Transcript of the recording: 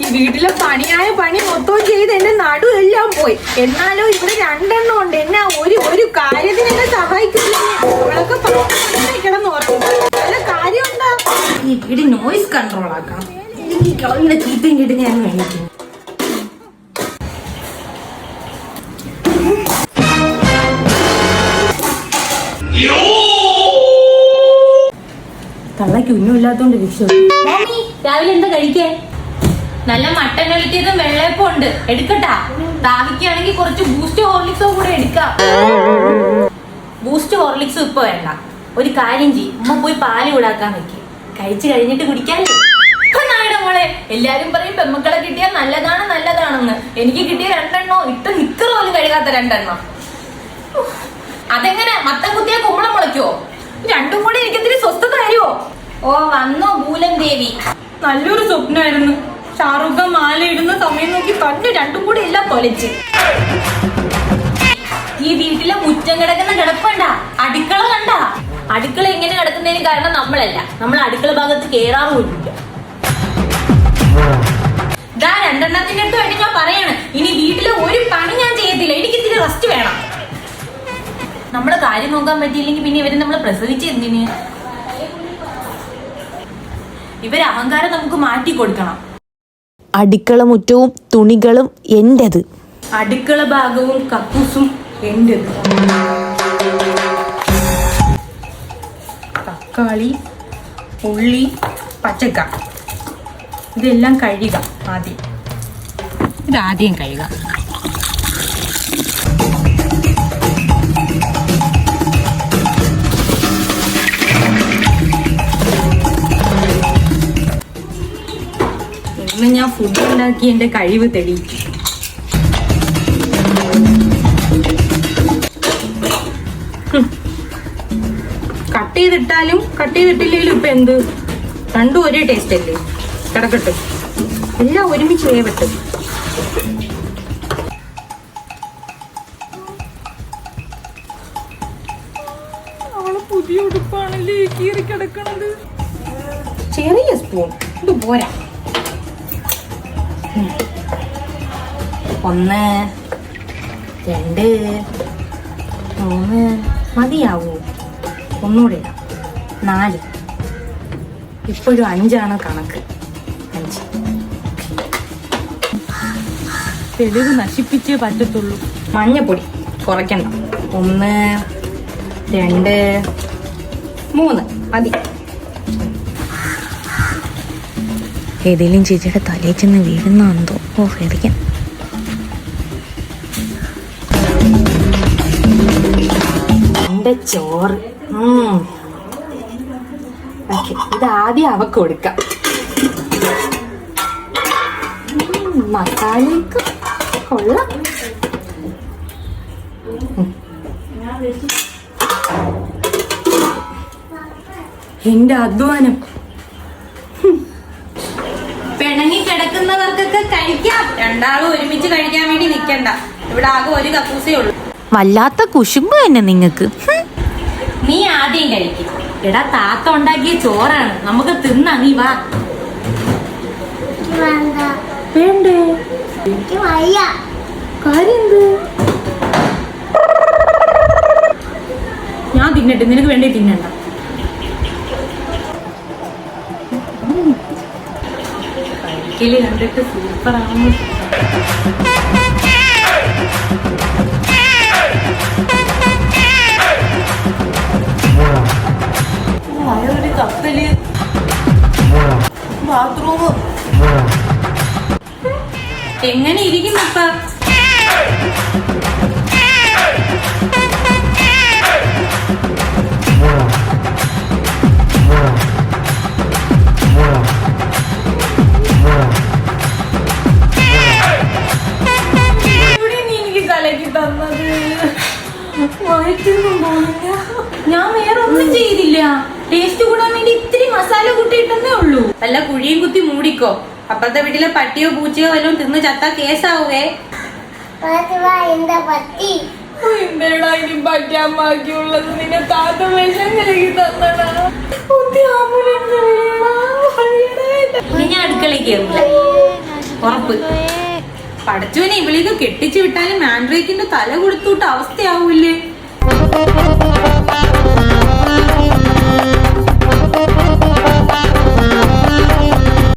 ഈ വീട്ടിലെ പണിയായ പണി മൊത്തം ചെയ്ത് എന്റെ നടു എല്ലാം പോയി. എന്നാലോ ഇവിടെ രണ്ടെണ്ണം ഉണ്ട്. എന്നാ ഒരു കാര്യത്തിന് എന്നെ സഹായിക്കില്ല. അവളൊക്കെ കിടന്ന് ഉറങ്ങും. വല്ല കാര്യം ഉണ്ടാ? ഈ വീട് നോയിസ് കൺട്രോൾ ആക്കണം. എനിക്ക് കളഞ്ഞ ചീത്തയും കിട്ടി ഞാൻ വേണിക്കും. തള്ളക്ക് ഉന്നമില്ലാത്തോണ്ട് രക്ഷപ്പെട്ടു. രാവിലെ എന്താ കഴിക്കേ? നല്ല മട്ടൻ ഒലിറ്റിയതും വെള്ളയപ്പം ഉണ്ട്. എടുക്കട്ടാ? ദാഹിക്കുകയാണെങ്കിൽ കുറച്ച് ബൂസ്റ്റ് ഹോർലിക്സോ കൂടെ എടുക്കാം. ബൂസ്റ്റ് ഹോർലിക്സും ഇപ്പൊ വേണ്ട. ഒരു കാര്യം ചെയ്യും, ഉമ്മ പോയി പാല് കൂടാക്കാൻ വെക്കും. കഴിച്ചു കഴിഞ്ഞിട്ട് കുടിക്കാനേ. മോളെ എല്ലാരും പറയും പെമ്മക്കളെ കിട്ടിയാൽ നല്ലതാണെന്ന്. എനിക്ക് കിട്ടിയ 2 എണ്ണോ ഇട്ട് നിക്കറ് പോലും കഴുകാത്ത 2 എണ്ണം. അതെങ്ങനെ മത്തം കുത്തിയാ കുമ്പളം മുളയ്ക്കോ? രണ്ടും കൂടി എനിക്കത്തിരി സ്വസ്ഥത തരുമോ? ഓ വന്നോ ഭൂലൻ ദേവി. നല്ലൊരു സ്വപ്നമായിരുന്നു. ഷാറുഖ് ഖാൻ മാല ഇടുന്ന സമയം നോക്കി കണ്ട് രണ്ടും കൂടി എല്ലാം തൊലച്ച്. ഈ വീട്ടിലെ മുറ്റം കിടക്കുന്ന കിടപ്പണ്ട, അടുക്കള കണ്ട. അടുക്കള ഇങ്ങനെ കിടക്കുന്നതിന് കാരണം നമ്മളല്ല. നമ്മൾ അടുക്കള ഭാഗത്ത് കേറാറുമില്ല. ഇതാ 2 എണ്ണത്തിന്റെ അടുത്ത് വേണ്ടി ഞാൻ പറയാണ്, ഇനി വീട്ടിലെ ഒരു പണി ഞാൻ ചെയ്യത്തില്ല. എനിക്ക് ഇത്തിരി റെസ്റ്റ് വേണം. നമ്മളെ കാര്യം നോക്കാൻ പറ്റിയില്ലെങ്കിൽ പിന്നെ ഇവരെ നമ്മളെ പ്രസവിച്ച് എന്തിന്? ഇവരെ അഹങ്കാരം നമുക്ക് മാറ്റി കൊടുക്കണം. അടുക്കള മുറ്റവും തുണികളും എന്റേത്, അടുക്കള ഭാഗവും കക്കൂസും എന്റേത്. തക്കാളി, ഉള്ളി, പച്ചക്ക ഇതെല്ലാം കഴുകുക. ഇതാദ്യം കഴുകുക. ഇന്ന് ഞാൻ ഫുഡ് ഉണ്ടാക്കി എന്റെ കഴിവ് തെളിയിക്കും. കട്ട് ചെയ്തിട്ടാലും കട്ട് ചെയ്തിട്ടില്ലെങ്കിലും ഇപ്പൊ എന്ത്, രണ്ടും ഒരേ ടേസ്റ്റ് അല്ലേ? കിടക്കട്ടെ, എല്ലാം ഒരുമിച്ച് വേവട്ടെ. അവള് പുതിയ ഉടുപ്പാണല്ലേ കീറി കിടക്കണത്. ചെറിയ സ്പൂൺ ഇത് പോരാ. 1 2 3 മതിയാവൂ? ഒന്നുകൂടെ 4. ഇപ്പോഴും 5 കണക്ക്. 5 തെളിവ് നശിപ്പിച്ചേ പറ്റത്തുള്ളൂ. മഞ്ഞപ്പൊടി കുറയ്ക്കണ്ട. 1 2 3 മതി. ഏതെങ്കിലും ചേച്ചിയുടെ തലയിൽ ചെന്ന് വീഴുന്നോ? ഓ ഫേദിക്കാൻ. എന്റെ ചോറ്. ഇതാദ്യം അവക്ക് കൊടുക്കാം. മസാലയൊക്കെ കൊള്ളാം. എന്റെ അധ്വാനം. പിണങ്ങി കിടക്കുന്നവർക്കൊക്കെ കഴിക്കാം. രണ്ടാളും ഒരുമിച്ച് കഴിക്കാൻ വേണ്ടി നിക്കണ്ട. ഇവിടെ ആകെ ഒരു കക്കൂസേ ഉള്ളൂ. വല്ലാത്ത കുശുമ്പ് തന്നെ നിങ്ങക്ക്. നീ ആദ്യം കഴിക്കും. എടാ താത്ത ഉണ്ടാക്കിയ ചോറാണ്, നമുക്ക് തിന്നാ. നീ വാ. വേണ്ടേ? കാര്യം എന്ത്? ഞാൻ തിന്നട്ടെ, നിനക്ക് വേണ്ടി തിന്നണ്ട. കഴിക്കല് കണ്ടിട്ട് സൂപ്പറാണ്. ഒരു കപ്പല്, ബാത്റൂം എങ്ങനെ ഇരിക്കുന്നപ്പ? ഞാൻ വേറെ ഒന്നും ചെയ്തില്ല. ടേസ്റ്റ് കൂടാൻ വേണ്ടി ഇത്തിരി മസാല കൂട്ടിയിട്ടേ ഉള്ളൂ. അല്ല കുഴിയും കുത്തി മൂടിക്കോ. അപ്പുറത്തെ വീട്ടിലെ പട്ടിയോ പൂച്ചയോ വല്ലതും തിന്ന് ചത്താ കേസാവേ. എന്താടാ ഇനി പറ്റാൻ ബാക്കിയുള്ളത്? നിന്നെ താത്ത വിഷം കലക്കി തന്നടാ. ഞാൻ അടുക്കളയിൽ കയറില്ല. ഉറപ്പ്. പടച്ചോനെ ഇവളിത് കെട്ടിച്ചു വിട്ടാലും മാൻഡ്രേക്കിന്റെ തല കൊടുത്തൂട്ട് അവസ്ഥയാവൂല്ലേ.